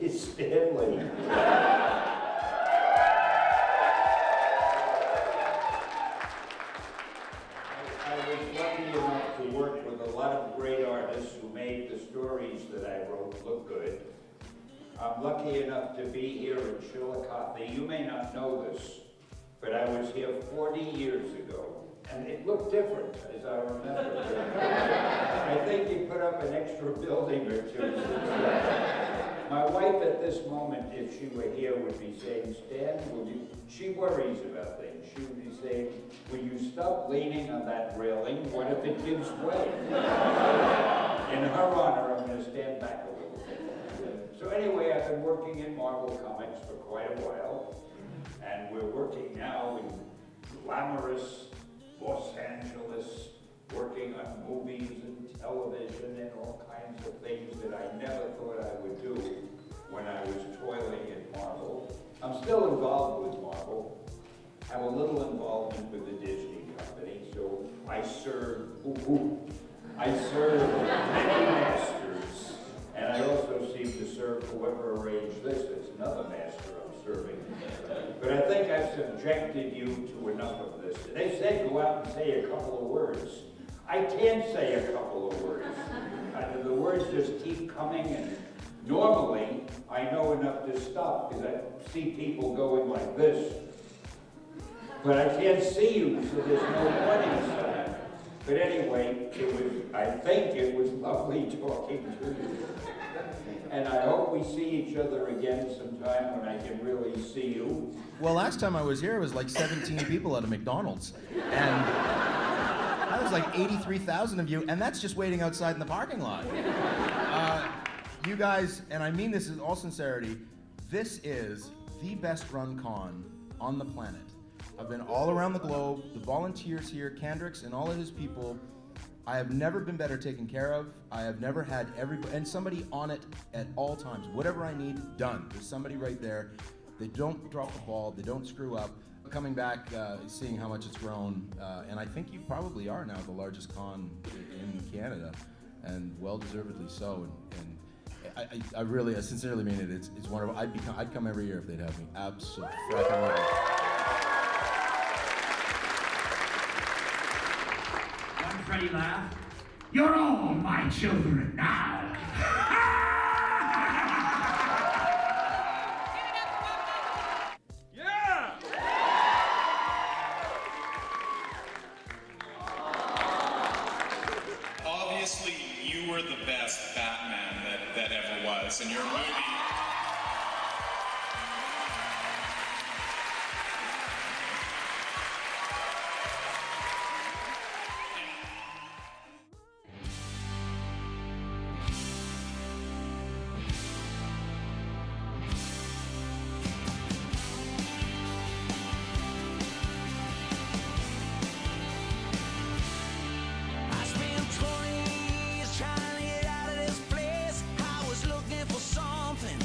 is Stanley. I was lucky enough to work with a lot of great artists who made the stories that I wrote look good. I'm lucky enough to be here at Chillicothe. You may not know this, but I was here 40 years ago, and it looked different, as I remember. I think you put up an extra building or two. My wife at this moment, if she were here, would be saying, Stan, she worries about things. She would be saying, will you stop leaning on that railing? What if it gives way? In her honor, I'm going to stand back a little bit. So anyway, I've been working in Marvel Comics for quite a while, and we're working now in glamorous Los Angeles, working on movies and television and all kinds of things that I never thought I would do when I was toiling at Marvel. I'm still involved with Marvel, have a little involvement with the Disney company, so I serve many masters, and I also seem to serve whoever arranged this as another master I'm serving. But I think I've subjected you to enough of this. They said go out and say a couple of words. I can't say a couple of words. The words just keep coming, and normally I know enough to stop because I see people going like this. But I can't see you, so there's no warning sign. But anyway, I think it was lovely talking to you. And I hope we see each other again sometime when I can really see you. Well, last time I was here, it was like 17 people at a McDonald's. And that was like 83,000 of you, and that's just waiting outside in the parking lot. You guys, and I mean this in all sincerity, this is the best run con on the planet. I've been all around the globe, the volunteers here, Kendricks and all of his people. I have never been better taken care of. I have never had and somebody on it at all times. Whatever I need, done. There's somebody right there. They don't drop the ball, they don't screw up. Coming back, seeing how much it's grown, and I think you probably are now the largest con in Canada, and well-deservedly so. And I really, I sincerely mean it. It's wonderful. I'd come every year if they'd have me. Absolutely. Freddie laugh. You're all my children now. Yeah! Obviously, you were the best Batman that ever was, and your movie. Trying to get out of this place. I was looking for something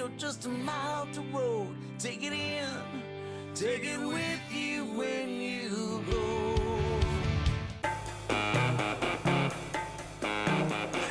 world, just a mile to road. Take it in, take it with you when you go.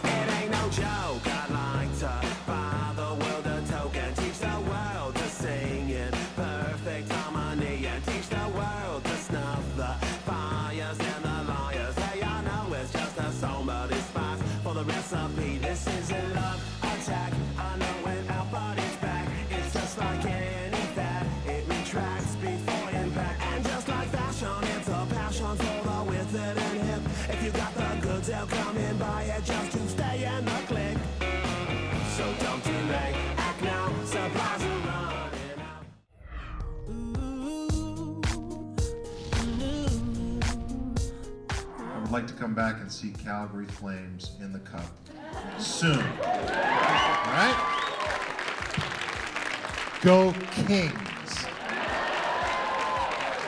It ain't no joke, I'd like to buy the world a token. Teach the world to sing in perfect harmony, and teach the world to snuff the fires and the liars. Hey, I know it's just a song, but it's spice for the recipe. This is a love attack. I know when our body's back, it's just like any fat. It retracts before impact, and just like fashion, it's a passion for the withered and hip. If you got the goods, they'll come and buy it just to stay in the clique. So don't delay, act now, supplies are running out. I would like to come back and see Calgary Flames in the cup soon. All right? Go Kings.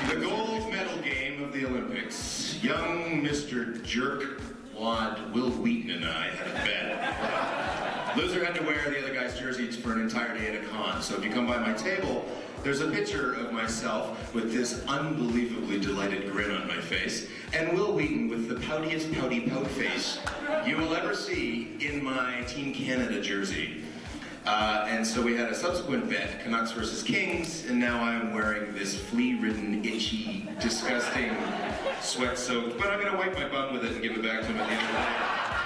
The gold medal game of the Olympics. Young Mr. Jerk Wad Will Wheaton and I had a bet. Loser had to wear the other guy's jerseys for an entire day at a con. So if you come by my table, there's a picture of myself with this unbelievably delighted grin on my face, and Will Wheaton with the poutiest pouty pout face you will ever see in my Team Canada jersey. And so we had a subsequent bet, Canucks versus Kings, and now I'm wearing this flea-ridden, itchy, disgusting, sweat-soaked, but I'm gonna wipe my bum with it and give it back to him at the end of the day.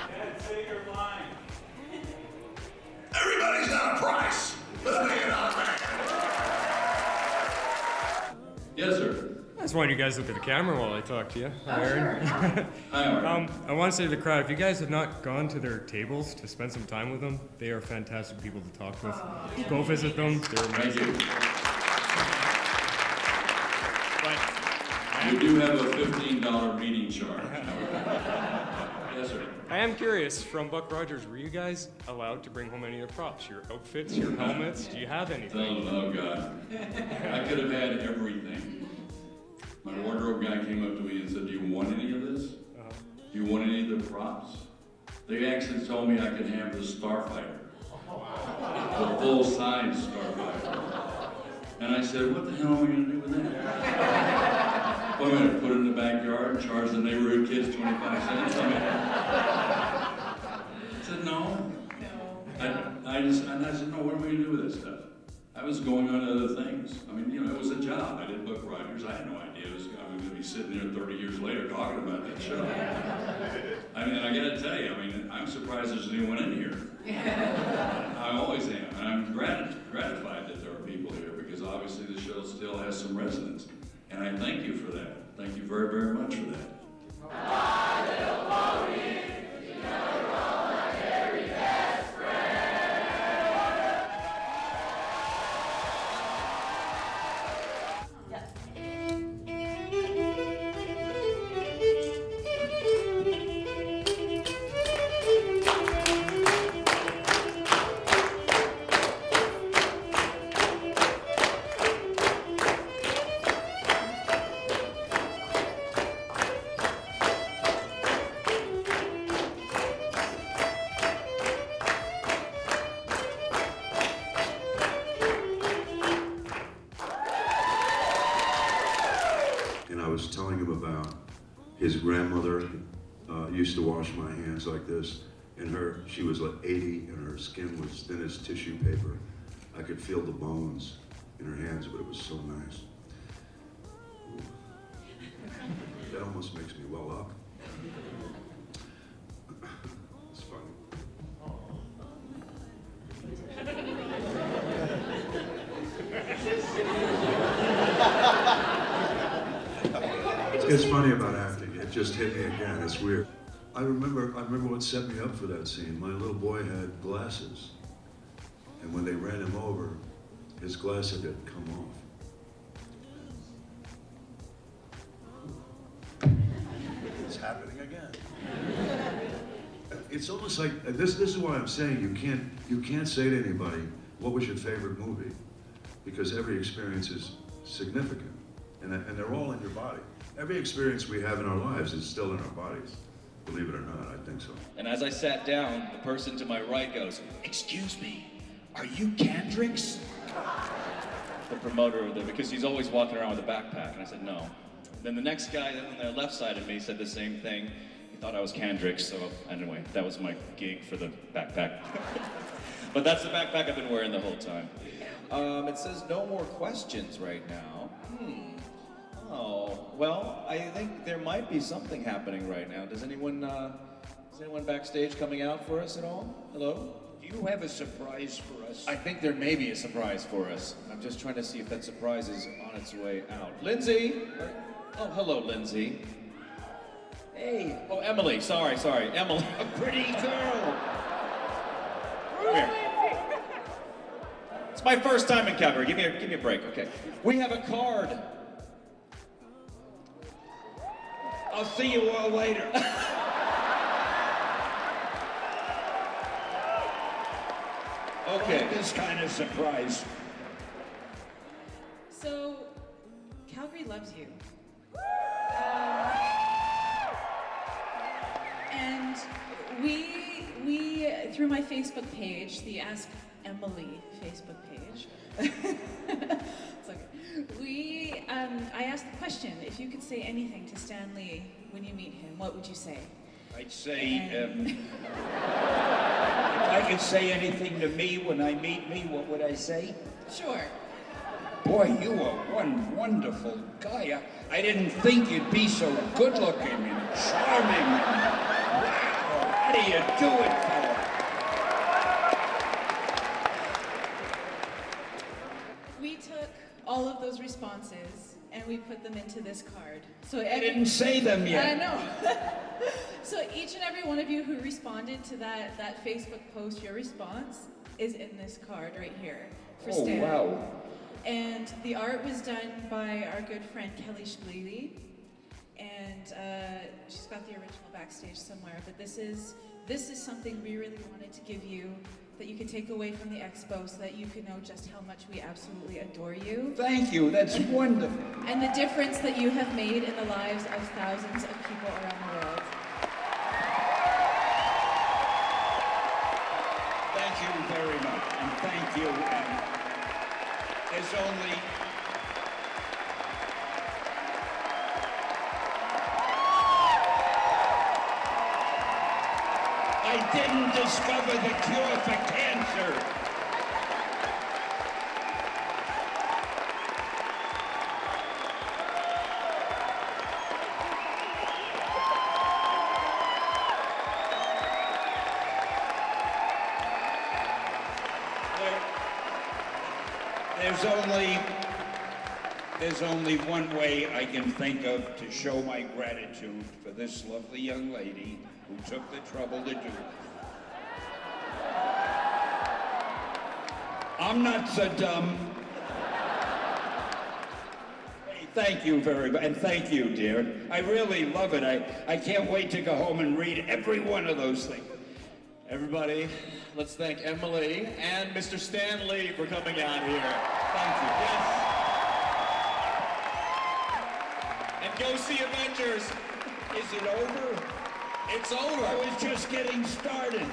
Dad, say your line. Everybody's got a price. Let's make it on, man. Yes, sir. I just wanted you guys to look at the camera while I talk to you. Hi, Aaron. Hi, Aaron. I want to say to the crowd, if you guys have not gone to their tables to spend some time with them, they are fantastic people to talk with. Go visit them. They're amazing. You do have a $15 meeting charge. Yes, sir. I am curious, from Buck Rogers, were you guys allowed to bring home any of the props? Your outfits, your helmets? Do you have anything? Oh, God. I could have had everything. My wardrobe guy came up to me and said, do you want any of this? Do you want any of the props? They actually told me I could have the Starfighter. The full-size Starfighter. And I said, what the hell am I going to do with that? What am I going to put it in the backyard and charge the neighborhood kids 25 cents? I said, no. I said, no, what am I going to do with this stuff? I was going on to other things. I mean, you know, it was a job. I didn't book Rogers. I had no idea I was going to be sitting there 30 years later talking about that show. I mean, I got to tell you, I mean, I'm surprised there's anyone in here. I always am. And I'm gratified that there are people here because obviously the show still has some resonance. And I thank you for that. Thank you very, very much for that. I was telling him about his grandmother used to wash my hands like this, and she was like 80 and her skin was thin as tissue paper. I could feel the bones in her hands, but it was so nice. That almost makes me well up. It's funny. It's funny about acting. It just hit me again. It's weird. I remember what set me up for that scene. My little boy had glasses, and when they ran him over, his glasses had come off. It's happening again. It's almost like this is why I'm saying you can't say to anybody, what was your favorite movie? Because every experience is significant, and they're all in your body. Every experience we have in our lives is still in our bodies. Believe it or not, I think so. And as I sat down, the person to my right goes, "Excuse me, Are you Kendricks? The promoter, because he's always walking around with a backpack, and I said, no. Then the next guy on the left side of me said the same thing. He thought I was Kendricks, so anyway, that was my gig for the backpack. But that's the backpack I've been wearing the whole time. It says no more questions right now. Oh, well, I think there might be something happening right now. Is anyone backstage coming out for us at all? Hello? Do you have a surprise for us? I think there may be a surprise for us. I'm just trying to see if that surprise is on its way out. Lindsay! Oh, hello, Lindsay. Hey. Oh, Emily. Sorry. Emily. A pretty girl. Come here. It's my first time in Calgary. Give me a break. Okay. We have a card. I'll see you all later. Okay. I like this kind of surprise. So, Calgary loves you. And we through my Facebook page, the Ask Emily Facebook page, it's okay. I asked the question, if you could say anything to Stan Lee when you meet him, what would you say? I'd say, if I could say anything to me when I meet me, what would I say? Sure. Boy, you are one wonderful guy. I didn't think you'd be so good looking and charming. Wow, how do you do it, fella? We took all of those responses and we put them into this card. So I didn't say them yet. I know. So each and every one of you who responded to that Facebook post, your response is in this card right here for Stan. Oh, wow. And the art was done by our good friend Kelly Schblely, and she's got the original backstage somewhere. But this is something we really wanted to give you, that you could take away from the expo, so that you could know just how much we absolutely adore you. Thank you. That's wonderful. And the difference that you have made in the lives of thousands of people around the world. Thank you very much, and thank you. And there's only... I didn't discover the cure for cancer. There's only one way I can think of to show my gratitude for this lovely young lady who took the trouble to do it. I'm not so dumb. Hey, thank you very much, and thank you, dear. I really love it. I can't wait to go home and read every one of those things. Everybody, let's thank Emily and Mr. Stan Lee for coming out here. Thank you. Yes. And go see Avengers. Is it over? It's over. I was just getting started.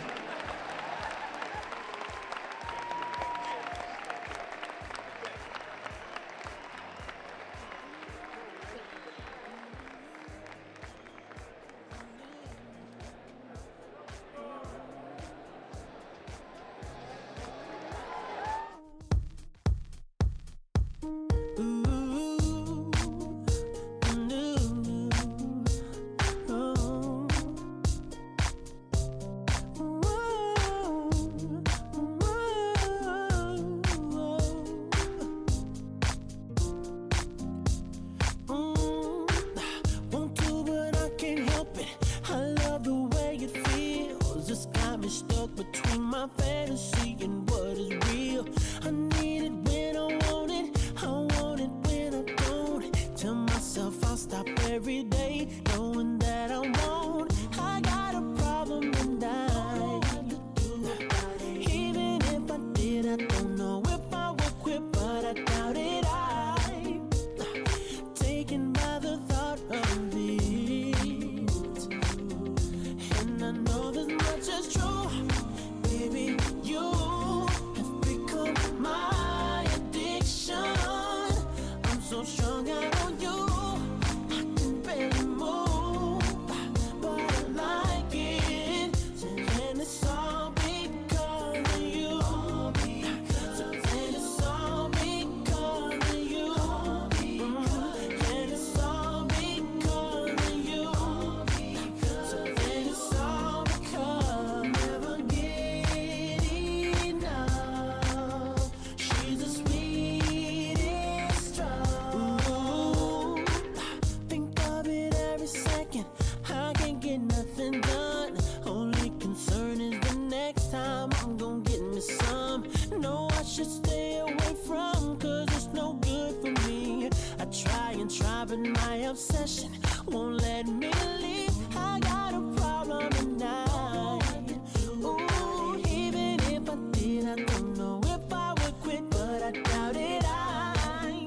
gon' get me some. No, I should stay away from, cause it's no good for me. I try and try, but my obsession won't let me leave. I got a problem tonight. Ooh, even if I did, I don't know if I would quit, but I doubt it. I'm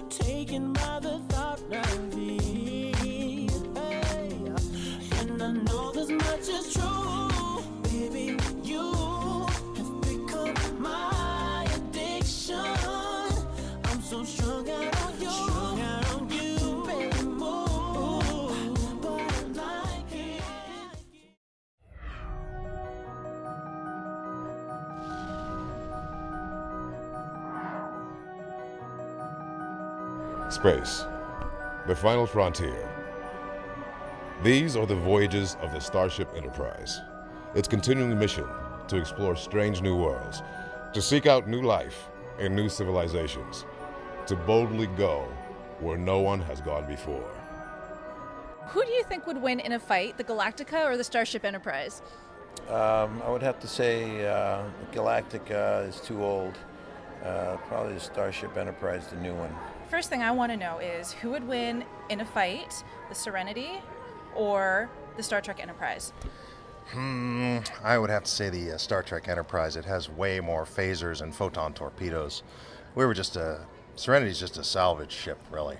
taken by the thought of it. Hey. And I know this much is true, baby. You have become my addiction. I'm so strung out on you, baby, move, but I like it. Space, the final frontier. These are the voyages of the Starship Enterprise. Its continuing mission to explore strange new worlds, to seek out new life and new civilizations, to boldly go where no one has gone before. Who do you think would win in a fight, the Galactica or the Starship Enterprise? I would have to say Galactica is too old. Probably the Starship Enterprise, the new one. First thing I want to know is who would win in a fight, the Serenity or the Star Trek Enterprise? I would have to say the Star Trek Enterprise. It has way more phasers and photon torpedoes. Serenity's just a salvage ship, really.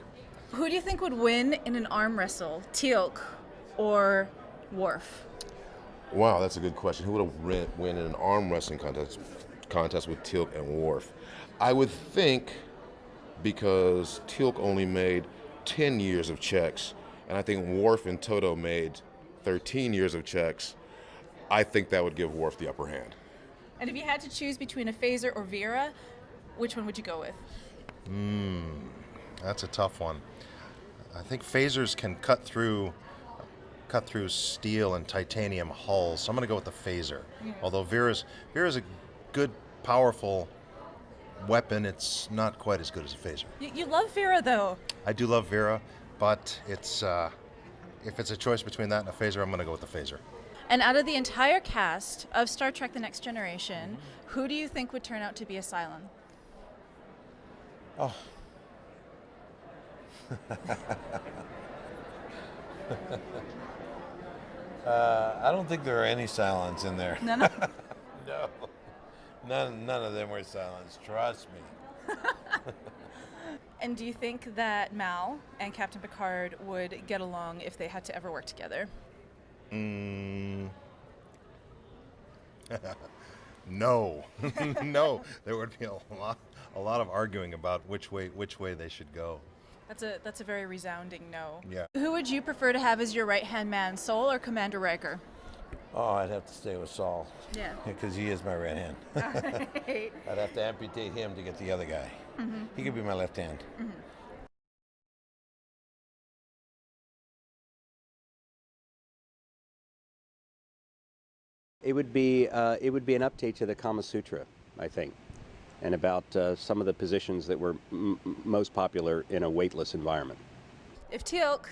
Who do you think would win in an arm wrestle, Teal'c or Worf? Wow, that's a good question. Who would win in an arm wrestling contest with Teal'c and Worf? I would think, because Teal'c only made 10 years of checks, and I think Worf and Toto made 13 years of checks, I think that would give Worf the upper hand. And if you had to choose between a phaser or Vera, which one would you go with? That's a tough one. I think phasers can cut through steel and titanium hulls, so I'm going to go with the phaser. Although Vera's a good, powerful weapon, it's not quite as good as a phaser. You love Vera, though. I do love Vera, but it's if it's a choice between that and a phaser, I'm going to go with the phaser. And out of the entire cast of Star Trek The Next Generation, who do you think would turn out to be a Cylon? Oh. I don't think there are any Cylons in there. None? No. None of them were Cylons, trust me. And do you think that Mal and Captain Picard would get along if they had to ever work together? No. No. There would be a lot of arguing about which way they should go. That's a very resounding no. Yeah. Who would you prefer to have as your right-hand man, Sol or Commander Riker? Oh, I'd have to stay with Saul. Yeah. Because he is my right hand. Right. I'd have to amputate him to get the other guy. Mm-hmm. He could be my left hand. Mm-hmm. It would be an update to the Kama Sutra, I think, and about some of the positions that were most popular in a weightless environment. If Teal'c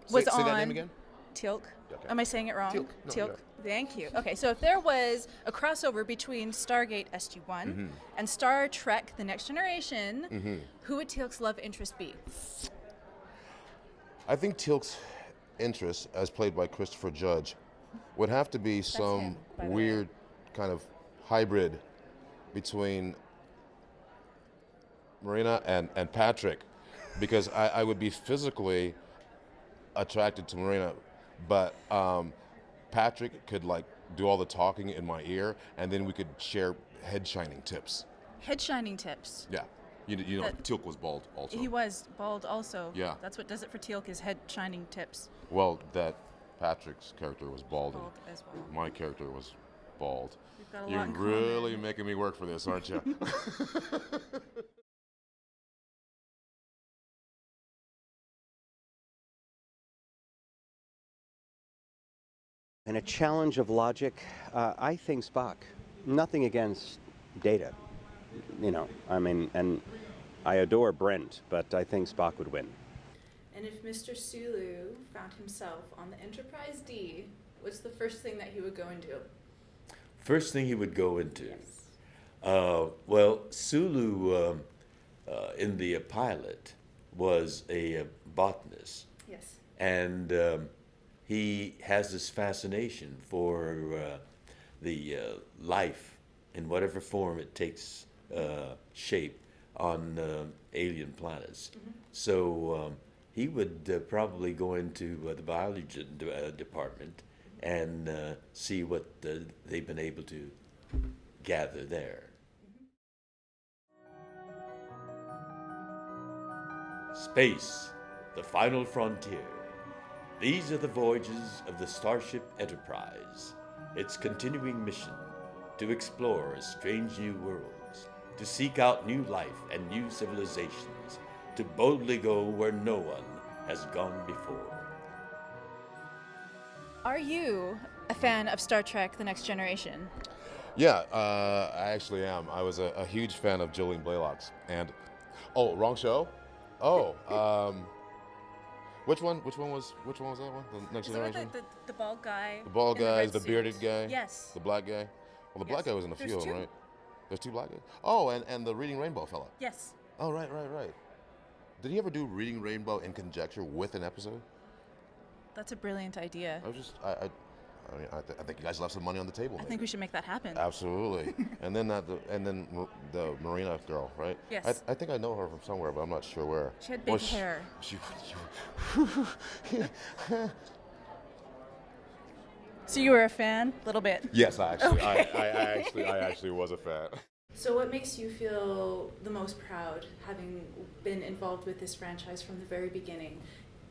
was say on... that name again? Teal'c. Okay. Am I saying it wrong? Teal'c. No, Teal'c. no. Thank you. Okay, so if there was a crossover between Stargate SG-1 and Star Trek The Next Generation, who would Teal'c's love interest be? I think Teal'c's interest, as played by Christopher Judge, would have to be some weird kind of hybrid between Marina and Patrick, because I would be physically attracted to Marina, but Patrick could like do all the talking in my ear, and then we could share head shining tips. Head shining tips. Yeah, you know, Teal'c was bald also. He was bald also. Yeah. That's what does it for Teal'c is head shining tips. Well, that Patrick's character was bald, Bald as well. and my character was bald. We've got a You're lot in really common. making me work for this, aren't you? In a challenge of logic, I think Spock. Nothing against Data, and I adore Brent, but I think Spock would win. And if Mr. Sulu found himself on the Enterprise D, what's the first thing that he would go and do? First thing he would go into. Well, Sulu in the pilot was a botanist. Yes. And he has this fascination for the life in whatever form it takes shape on alien planets. So he would probably go into the biology department and see what they've been able to gather there. Space, the final frontier. These are the voyages of the Starship Enterprise, its continuing mission to explore strange new worlds, to seek out new life and new civilizations, to boldly go where no one has gone before. Are you a fan of Star Trek: The Next Generation? Yeah, I actually am. I was a huge fan of Jolene Blaylock's. And, oh, wrong show? Oh, which one was that one? The Next Generation? The bald guy. The bald in the guy, red the suit. bearded guy? Yes. The black guy? Well, the black guy was in a few of them, two. right? There's two black guys? Oh, and the Reading Rainbow fella. Yes. Oh, right. Did he ever do Reading Rainbow in conjecture with an episode? That's a brilliant idea. I think you guys left some money on the table. I think we should make that happen. Absolutely. and then the Marina girl, right? Yes. I think I know her from somewhere, but I'm not sure where. She had big hair. So you were a fan, a little bit. Yes, I actually, Okay. I actually was a fan. So what makes you feel the most proud, having been involved with this franchise from the very beginning?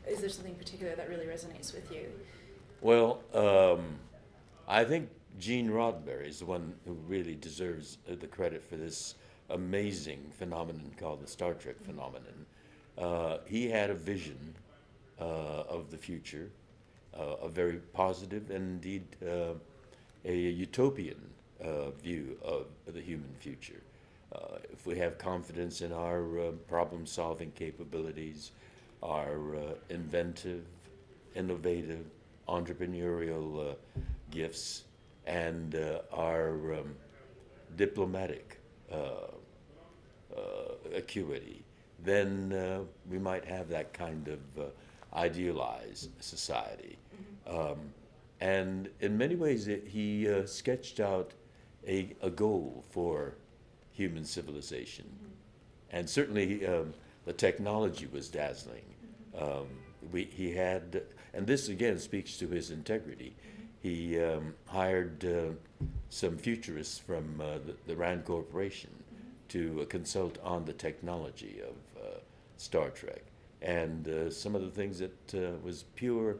Is there something particular that really resonates with you? Well, I think Gene Roddenberry is the one who really deserves the credit for this amazing phenomenon called the Star Trek phenomenon. He had a vision of the future, a very positive and indeed a utopian view of the human future. If we have confidence in our problem-solving capabilities, our inventive, innovative, entrepreneurial gifts, and our diplomatic acuity, then we might have that kind of idealized society. And in many ways, he sketched out a goal for human civilization. And certainly the technology was dazzling. He had, and this again speaks to his integrity, he hired some futurists from the Rand Corporation to consult on the technology of Star Trek. And some of the things that was pure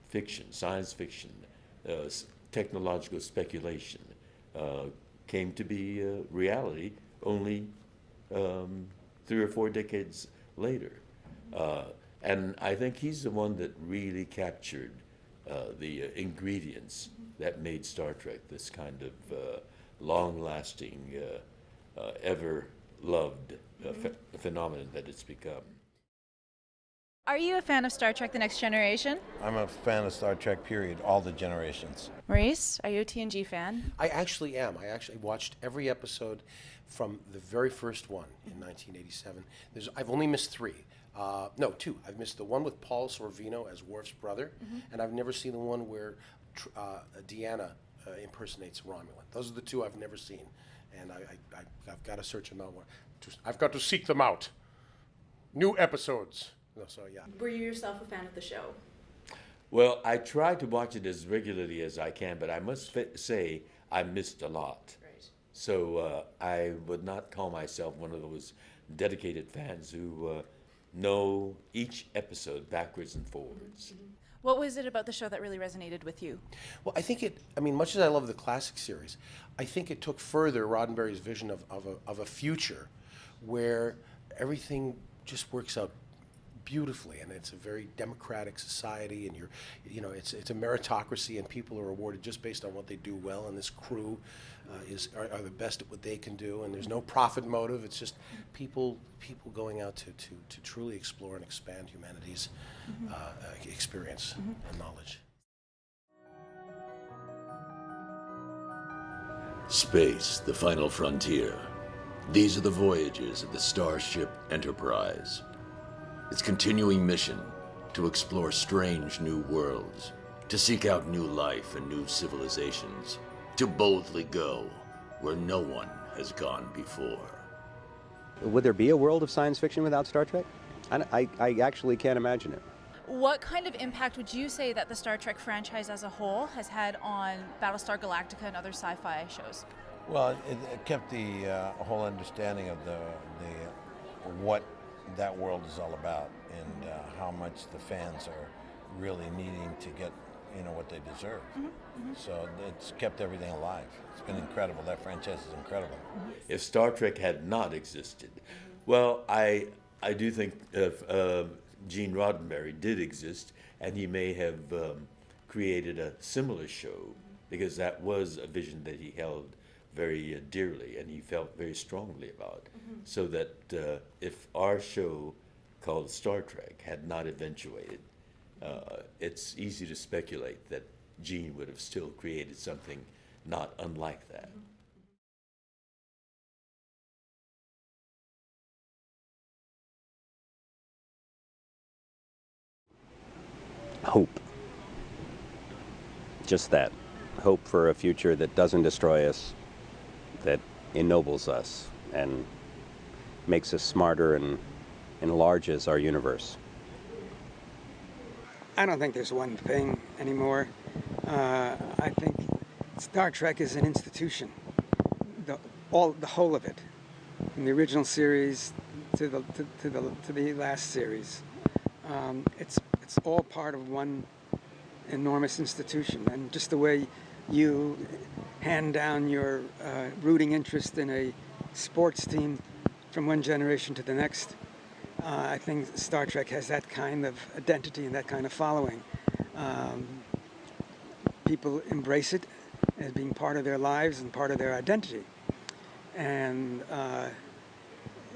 fiction, science fiction, technological speculation, came to be reality only 3 or 4 decades later. And I think he's the one that really captured the ingredients that made Star Trek this kind of long-lasting, ever-loved phenomenon that it's become. Are you a fan of Star Trek: The Next Generation? I'm a fan of Star Trek, period, all the generations. Maurice, are you a TNG fan? I actually am. I actually watched every episode from the very first one in 1987. I've only missed 3. No, 2. I've missed the one with Paul Sorvino as Worf's brother, and I've never seen the one where Deanna impersonates Romulan. Those are the 2 I've never seen, and I've got to search them out more. I've got to seek them out. New episodes. So yeah. Were you yourself a fan of the show? Well, I try to watch it as regularly as I can, but I must say I missed a lot. Right. So I would not call myself one of those dedicated fans who know each episode backwards and forwards. What was it about the show that really resonated with you? Well, I think much as I love the classic series, I think it took further Roddenberry's vision of a future where everything just works out beautifully, and it's a very democratic society, and it's a meritocracy, and people are awarded just based on what they do well, and this crew are the best at what they can do, and there's no profit motive. It's just people going out to truly explore and expand humanity's experience and knowledge. Space, the final frontier. These are the voyages of the Starship Enterprise. Its continuing mission to explore strange new worlds, to seek out new life and new civilizations, to boldly go where no one has gone before. Would there be a world of science fiction without Star Trek? I actually can't imagine it. What kind of impact would you say that the Star Trek franchise as a whole has had on Battlestar Galactica and other sci-fi shows? Well, it kept the whole understanding of the what that world is all about and how much the fans are really needing to get what they deserve. So it's kept everything alive. It's been incredible. That franchise is incredible. If Star Trek had not existed, well, I do think if Gene Roddenberry did exist, and he may have created a similar show, because that was a vision that he held very dearly and he felt very strongly about. So that if our show called Star Trek had not eventuated, it's easy to speculate that Gene would have still created something not unlike that. Hope. Just that. Hope for a future that doesn't destroy us, that ennobles us and makes us smarter and enlarges our universe. I don't think there's one thing anymore. I think Star Trek is an institution. The whole of it, from the original series to the last series. It's all part of one enormous institution, and just the way you hand down your rooting interest in a sports team from one generation to the next. I think Star Trek has that kind of identity and that kind of following. People embrace it as being part of their lives and part of their identity. And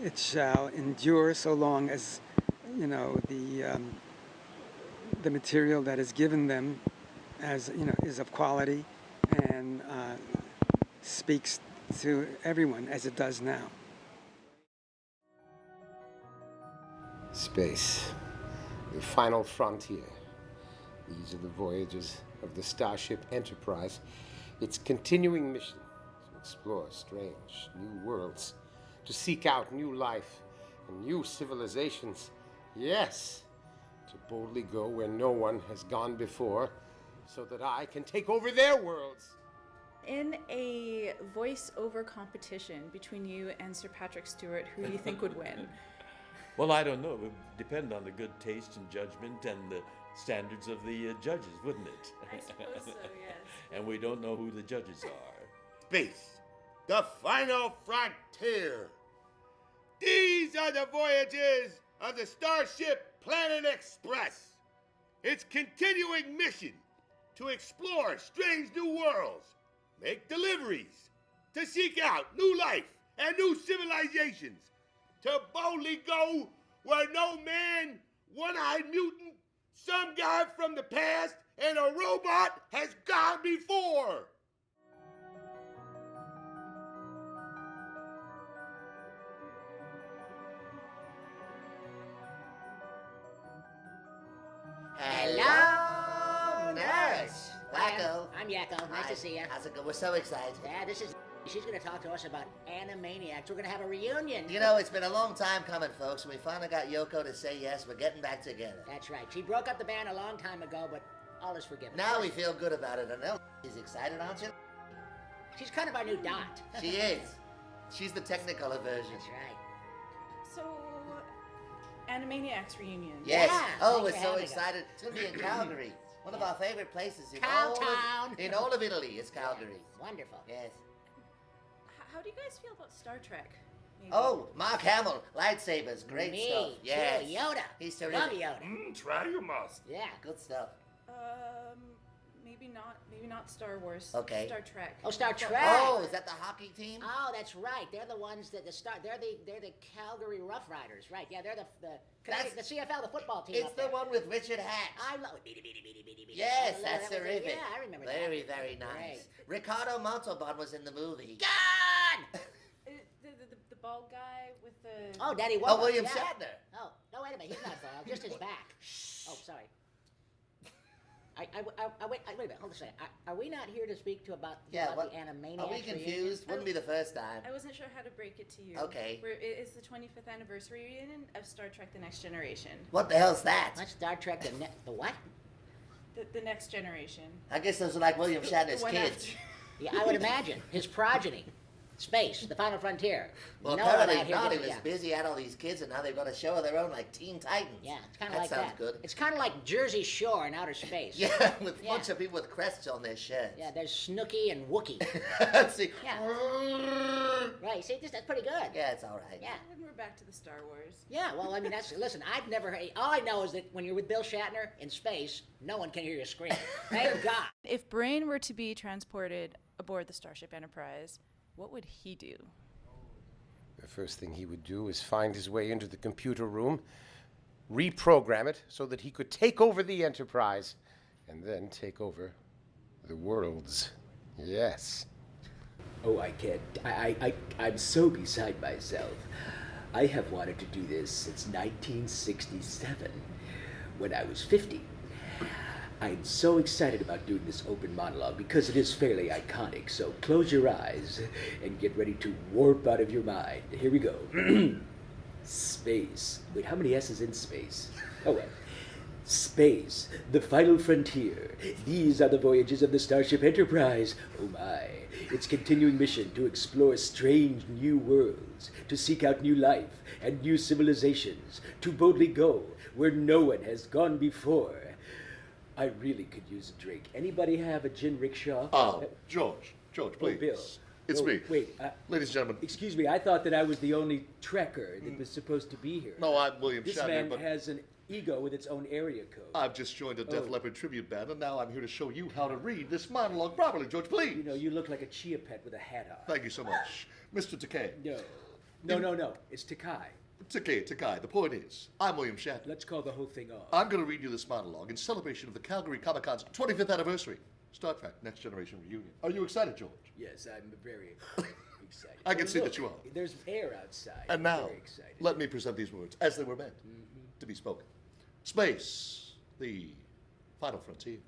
it shall endure so long as, the material that is given them as, is of quality and speaks to everyone as it does now. Space, the final frontier. These are the voyages of the Starship Enterprise. Its continuing mission to explore strange new worlds, to seek out new life and new civilizations. Yes, to boldly go where no one has gone before, so that I can take over their worlds. In a voice-over competition between you and Sir Patrick Stewart, who do you think would win? Well, I don't know. It would depend on the good taste and judgment and the standards of the judges, wouldn't it? I suppose so, yes. And we don't know who the judges are. Space, the final frontier. These are the voyages of the Starship Planet Express. Its continuing mission to explore strange new worlds, make deliveries, to seek out new life and new civilizations, to boldly go where no man, one-eyed mutant, some guy from the past, and a robot has gone before. Hello, nurse. Wacko. I'm Yakko. Nice to see you. How's it going? We're so excited. Yeah, this is. She's going to talk to us about Animaniacs. We're going to have a reunion. You know, it's been a long time coming, folks, and we finally got Yoko to say yes. We're getting back together. That's right. She broke up the band a long time ago, but all is forgiven. Now we feel good about it. I know. She's excited, aren't you? She's kind of our new Dot. She is. She's the Technicolor version. That's right. So, Animaniacs reunion. Yes. Yeah, Oh, we're thanks for so having us. excited. It's going to be in Calgary. One of our favorite places in Cowtown. in all of Italy is Calgary. Wonderful. Yes. How do you guys feel about Star Trek? Maybe? Oh, Mark Hamill, lightsabers, great Me stuff. too. Yes. Yoda. He's Love terrific. Yoda. Try your most. Yeah. Good stuff. Maybe maybe not Star Wars. Okay. Star Trek. Oh, Star Trek. Oh, is that the hockey team? Oh, that's right. They're the ones that they're the Calgary Rough Riders, right? Yeah, they're the CFL, the football team. It's the one with Richard Hatch. I love it. Yes, I love that's that. terrific. Yeah, I remember that. Very, very nice. Ricardo Montalban was in the movie. God! The bald guy with the. Oh, Daddy Oh, Wobbler. William yeah. Shatner. Oh, no, wait a minute. He's not bald. Just his back. Oh, sorry. Wait a minute. Hold on a second. Are we not here to speak about the Animaniacs? Are we confused? Wouldn't be the first time. I wasn't sure how to break it to you. Okay. It's the 25th anniversary reunion of Star Trek: The Next Generation. What the hell's that? What's Star Trek the what? The Next Generation. I guess those are like William Shatner's one kids. Yeah, I would imagine. His progeny. Space, the final frontier. Well, No apparently one out here not. He did- was busy, had all these kids, and now they've got a show of their own, like Teen Titans. Yeah, it's kind of like that. that. Sounds good. It's kind of like Jersey Shore in outer space. Yeah, with a bunch of people with crests on their shirts. Yeah, there's Snooky and Wookie. Let's see. Yeah. Right, see, that's pretty good. Yeah, it's all right. Yeah. And we're back to the Star Wars. Yeah, well, I mean, listen, I've never heard, all I know is that when you're with Bill Shatner in space, no one can hear you scream. Thank God. If Brain were to be transported aboard the Starship Enterprise, what would he do? The first thing he would do is find his way into the computer room, reprogram it so that he could take over the Enterprise, and then take over the worlds. Yes. Oh, I can't. I'm so beside myself. I have wanted to do this since 1967, when I was 50. I'm so excited about doing this open monologue because it is fairly iconic, so close your eyes and get ready to warp out of your mind. Here we go. Space. Wait, how many S's in space? Oh, well. Space, the final frontier. These are the voyages of the Starship Enterprise. Oh my. Its continuing mission to explore strange new worlds, to seek out new life and new civilizations, to boldly go where no one has gone before. I really could use a drink. Anybody have a gin rickshaw? George, Oh, please. Bill. It's Oh, me. Wait. Ladies and gentlemen. Excuse me, I thought that I was the only trekker that was supposed to be here. No, I'm William This Shatner, man but has an ego with its own area code. I've just joined a Def Oh. Leppard tribute band, and now I'm here to show you how to read this monologue properly. George, please. You know, you look like a chia pet with a hat on. Thank you so much. Mr. Takei. No. It's Takai. Takai. The point is, I'm William Shatner. Let's call the whole thing off. I'm going to read you this monologue in celebration of the Calgary Comic-Con's 25th anniversary. Star Trek Next Generation reunion. Are you excited, George? Yes, I'm very excited. I can see Look, that you are. There's air outside. And now, Very excited. let me present these words as they were meant to be spoken. Space, the final frontier.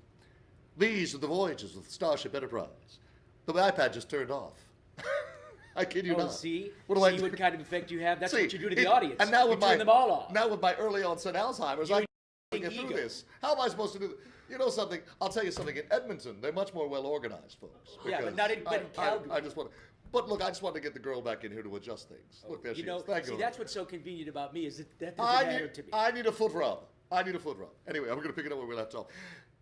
These are the voyages of the Starship Enterprise. The iPad just turned off. I kid you not. See? What do I See do? what kind of effect you have? That's See, what you do to the audience. And now you with turn them all off. Now with my early onset Alzheimer's, I You're can't get through ego. this. How am I supposed to do this? You know something? I'll tell you something. In Edmonton, they're much more well organized, folks. Yeah, but because not in Calgary. I just want to. But look, I just want to get the girl back in here to adjust things. Look, there she You know, is. Thank see, you. that's what's so convenient about me is that doesn't matter to me. I need a foot rub. Anyway, I'm going to pick it up where we left off.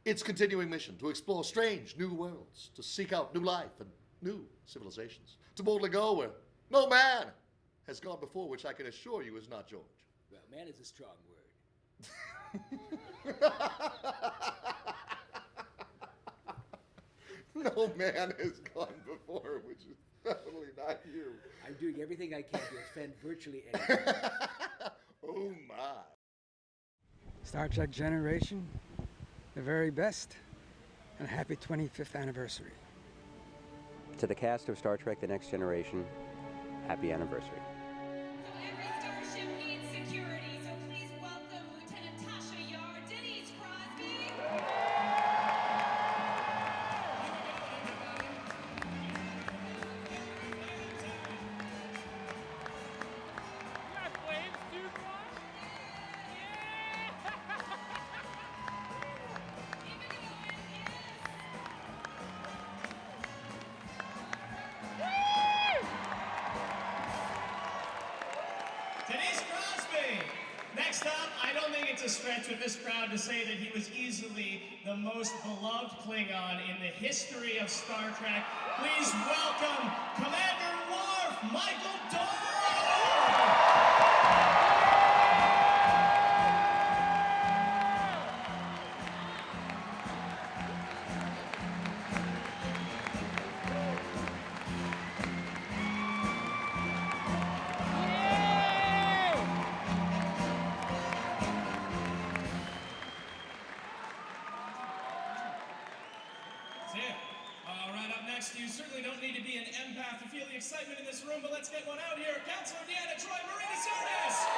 Its continuing mission to explore strange new worlds, to seek out new life and new civilizations, to boldly go where no man has gone before, which I can assure you is not George. Well, man is a strong word. No man has gone before, which is definitely not you. I'm doing everything I can to offend virtually anyone. Oh my. Star Trek Generation, the very best, and happy 25th anniversary. To the cast of Star Trek: The Next Generation, happy anniversary. Every starship needs security, so please welcome Lieutenant Tasha Yar, Denise Crosby. Denise Crosby! Next up, I don't think it's a stretch with this crowd to say that he was easily the most beloved Klingon in the history of Star Trek. Please welcome Commander Worf, Michael Dorn! excitement in this room, but let's get one out here. Councilor Deanna Troy Marina Sardis.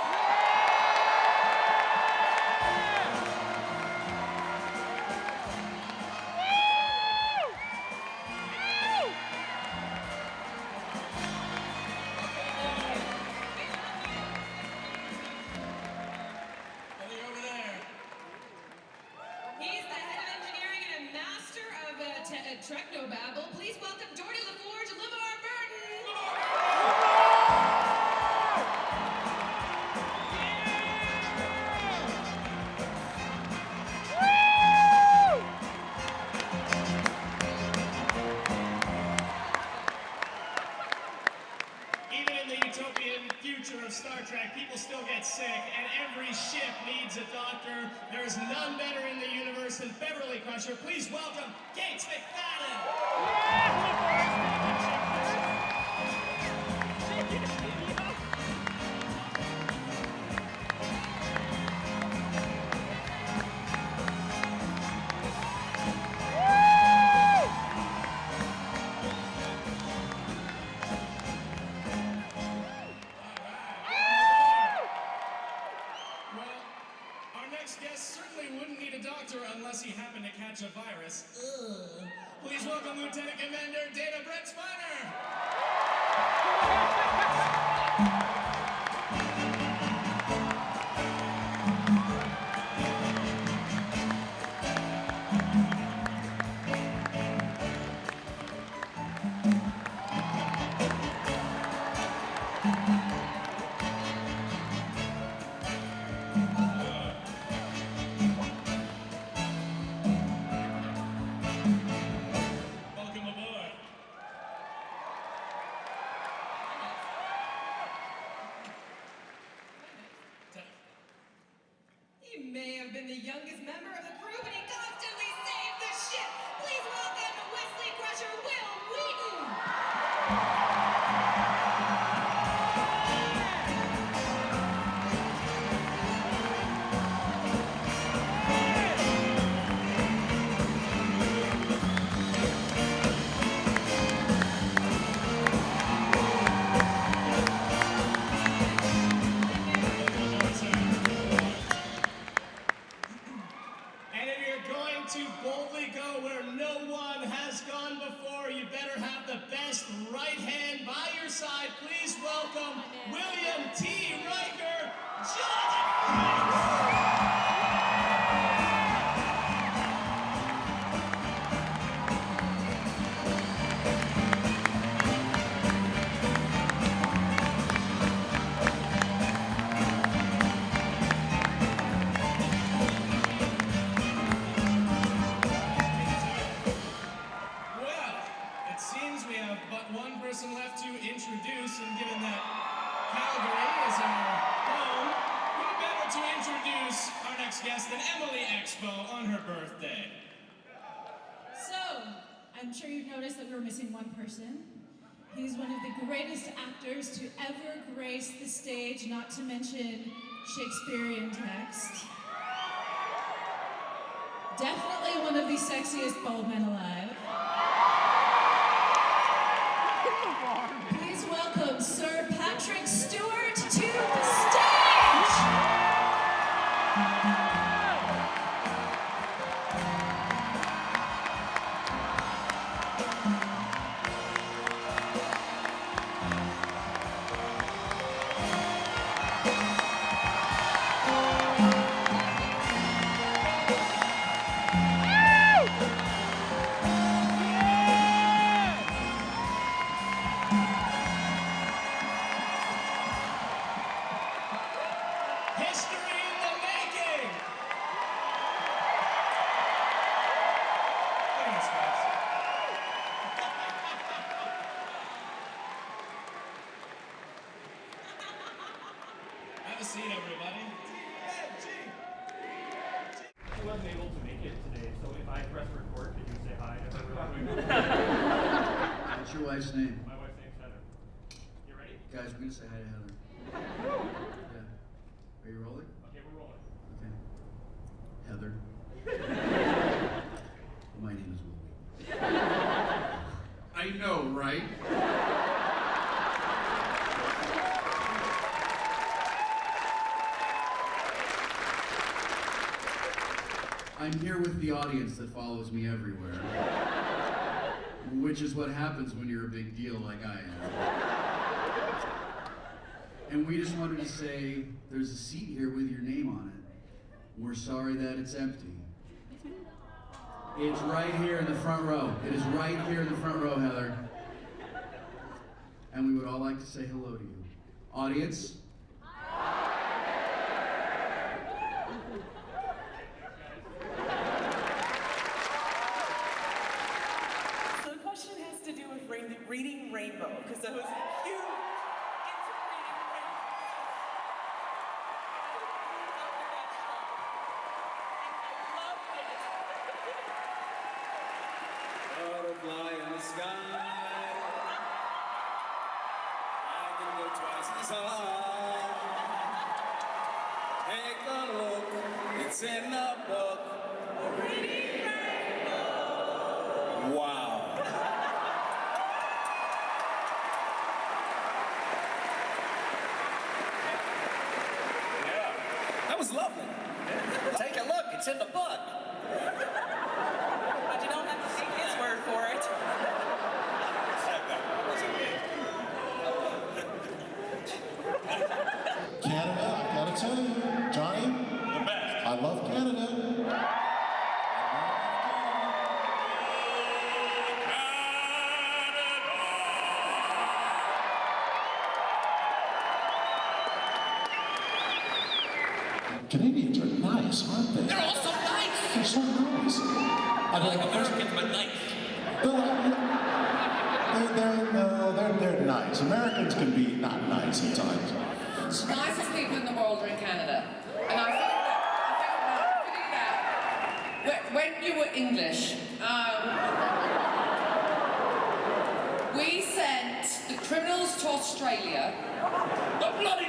He's the head of engineering and a master of technobabble. Please welcome Doherty LaForge, LeVar Burton. Even in the utopian future of Star Trek, people still get sick, and every ship needs a doctor. There is none better in the universe than Beverly Crusher. Please welcome Gates McFadden. Our next guest certainly wouldn't need a doctor unless he happened to catch a virus. Ugh. Please welcome Lieutenant Commander Dana Brett Spiner. Welcome aboard. He may have been the youngest member of the crew, but he constantly saved the ship. Please welcome Wesley Crusher Will Wheaton. And if you're going to boldly go where no one has gone before, you better have the best right hand by your side. Please welcome William T. Riker, Jonathan Well, it seems we have but one person left to introduce, and given that Calgary is our home, who better to introduce our next guest than Emily Expo on her birthday? So, I'm sure you've noticed that we're missing one person. He's one of the greatest actors to ever grace the stage, not to mention Shakespearean text. Definitely one of the sexiest bald men alive. Please welcome Sir Patrick Stewart to the stage! History in the making! Look at this, folks. Have a seat, everybody. She wasn't able to make it today, so if I press record, could you say hi to her? What's your wife's name? My wife's name's Heather. You ready? Guys, we're gonna say hi to Heather. Yeah. Are you rolling? Okay, we're rolling. Okay. Heather. My name is Will. I know, right? I'm here with the audience that follows me everywhere, which is what happens when you're a big deal like I am. And we just wanted to say there's a seat here with your name on it. We're sorry that it's empty. It's right here in the front row. It is right here in the front row, Heather. And we would all like to say hello to you. Audience? So the question has to do with reading Rainbow, because I was huge into reading Rainbow. Butterfly in the sky. I can go twice as high. Take a look, it's in the book. Reading Rainbow. Wow. Yeah, that was lovely. Take a look, it's in the book. But you don't have to take his word for it. Canada, I gotta tell you, Johnny, I love Canada. Canadians are nice, aren't they? They're all so nice. They're so nice. I like Americans, but nice. They're nice. Americans can be not nice at times. Nicest people in the world are in Canada. And I figured out when you were English, we sent the criminals to Australia, the bloody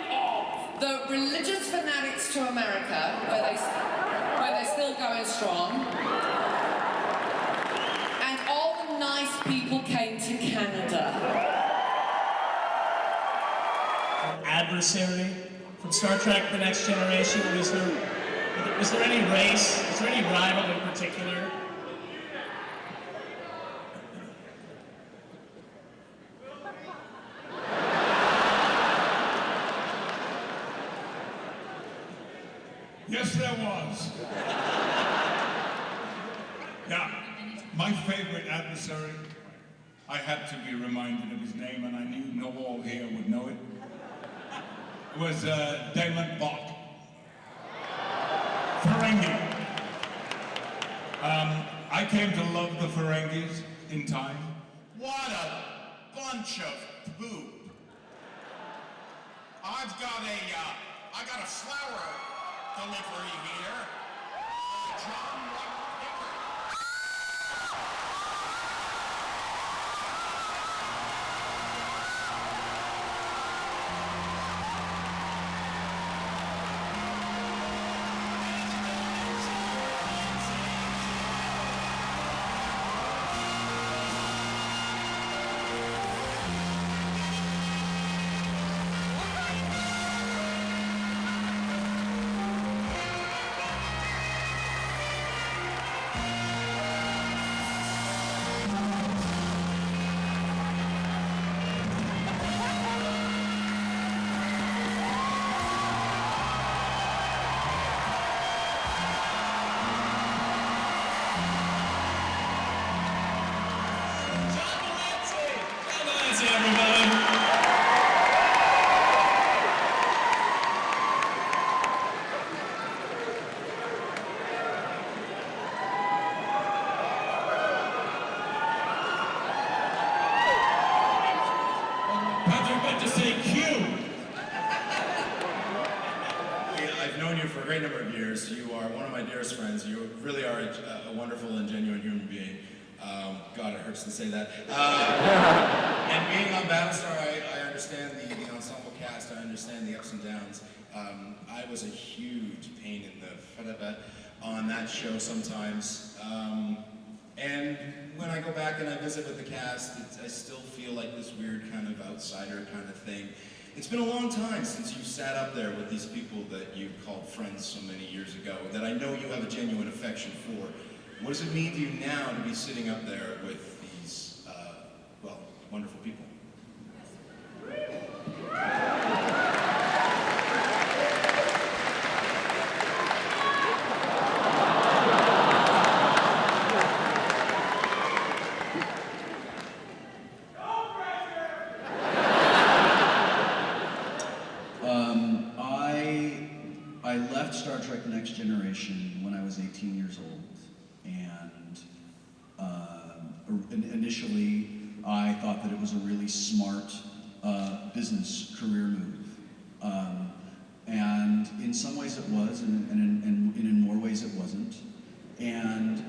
the religious fanatics to America, where they're still going strong, and all the nice people came to Canada. Adversary from Star Trek: The Next Generation? Was there any race? Was there any rival in particular? Yes, there was. Yeah, my favorite adversary, I had to be reminded of his name, and I knew no all here would know it. It was Damon Bach. Ferengi. I came to love the Ferengis in time. What a bunch of poop. I got a flower delivery here. John for a great number of years. You are one of my dearest friends. You really are a wonderful and genuine human being. God, it hurts to say that. And being on Battlestar, I understand the ensemble cast. I understand the ups and downs. I was a huge pain in the on that show sometimes. And when I go back and I visit with the cast, I still feel like this weird kind of outsider kind of thing. It's been a long time since you've sat up there with these people that you called friends so many years ago, that I know you have a genuine affection for. What does it mean to you now to be sitting up there with these, well, wonderful people? I left Star Trek Next Generation when I was 18 years old, and initially I thought that it was a really smart business career move. And in some ways it was, and in more ways it wasn't. And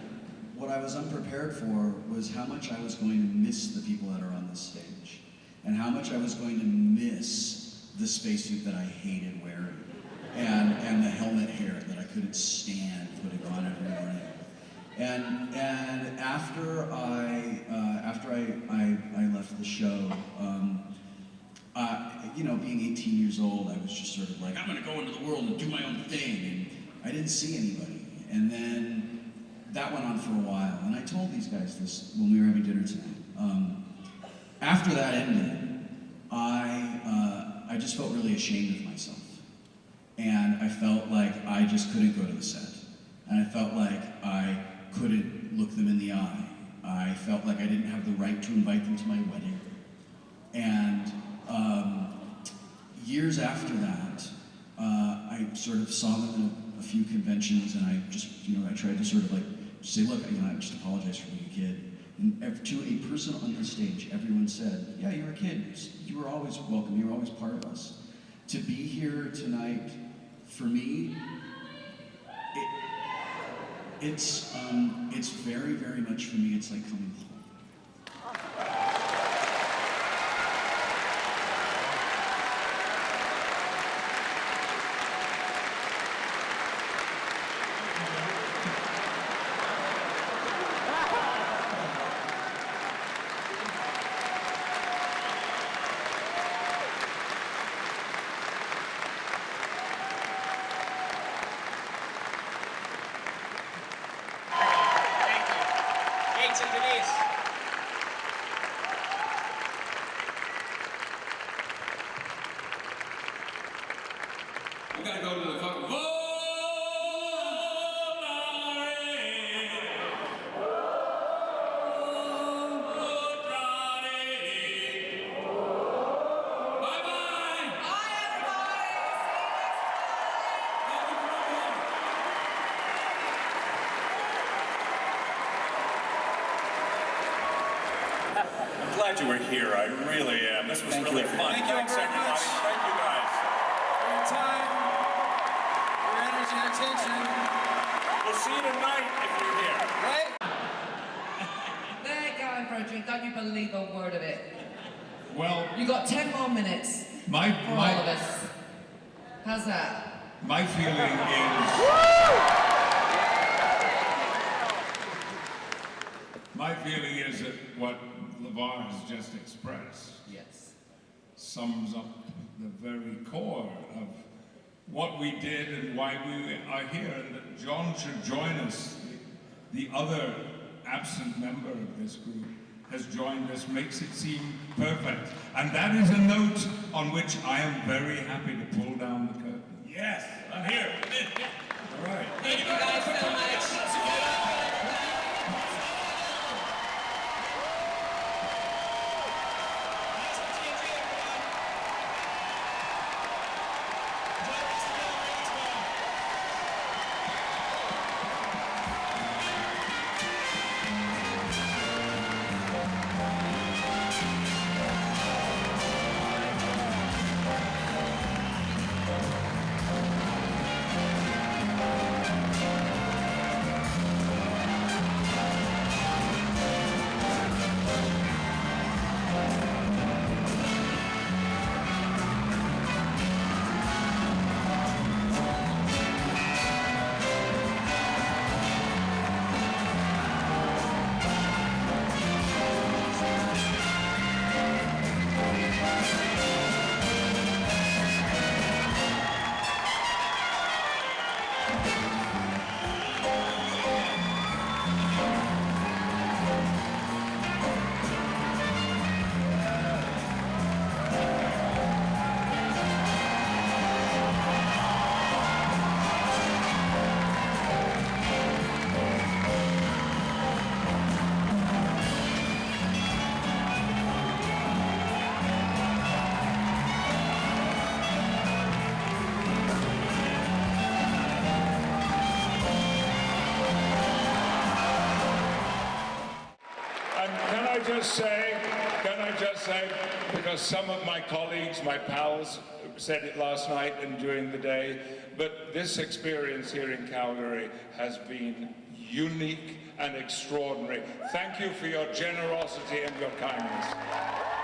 what I was unprepared for was how much I was going to miss the people that are on this stage, and how much I was going to miss the spacesuit that I hated wearing, and the helmet hair that I couldn't stand putting on every morning. And after I left the show, you know, being 18 years old, I was just sort of like, I'm gonna go into the world and do my own thing, and I didn't see anybody. And then that went on for a while, and I told these guys this when we were having dinner tonight. After that ended, I just felt really ashamed of myself. And I felt like I just couldn't go to the set. And I felt like I couldn't look them in the eye. I felt like I didn't have the right to invite them to my wedding. And years after that, I sort of saw them at a few conventions, and I just, I tried to sort of like say, look, I just apologize for being a kid. And to a person on the stage, everyone said, yeah, you're a kid. You were always welcome. You were always part of us. To be here tonight, for me, it's very, very much for me, it's like coming home. We gotta go to the fucking I'm glad you were here. I really am. This was really fun. Thanks, everybody. Thank you guys. For your time, your energy and attention. We'll see you tonight if you're here. Right? They're going for a drink. Don't you believe a word of it? Well, You got 10 more minutes for all of us. How's that? My feeling is that what LeVar has just expressed sums up the very core of what we did and why we are here, and that John should join us. The other absent member of this group has joined us, makes it seem perfect. And that is a note on which I am very happy to pull down the curtain. Yes, I'm here. All right. Thank you guys so much. just say, because some of my colleagues, my pals, said it last night and during the day, but this experience here in Calgary has been unique and extraordinary. Thank you for your generosity and your kindness.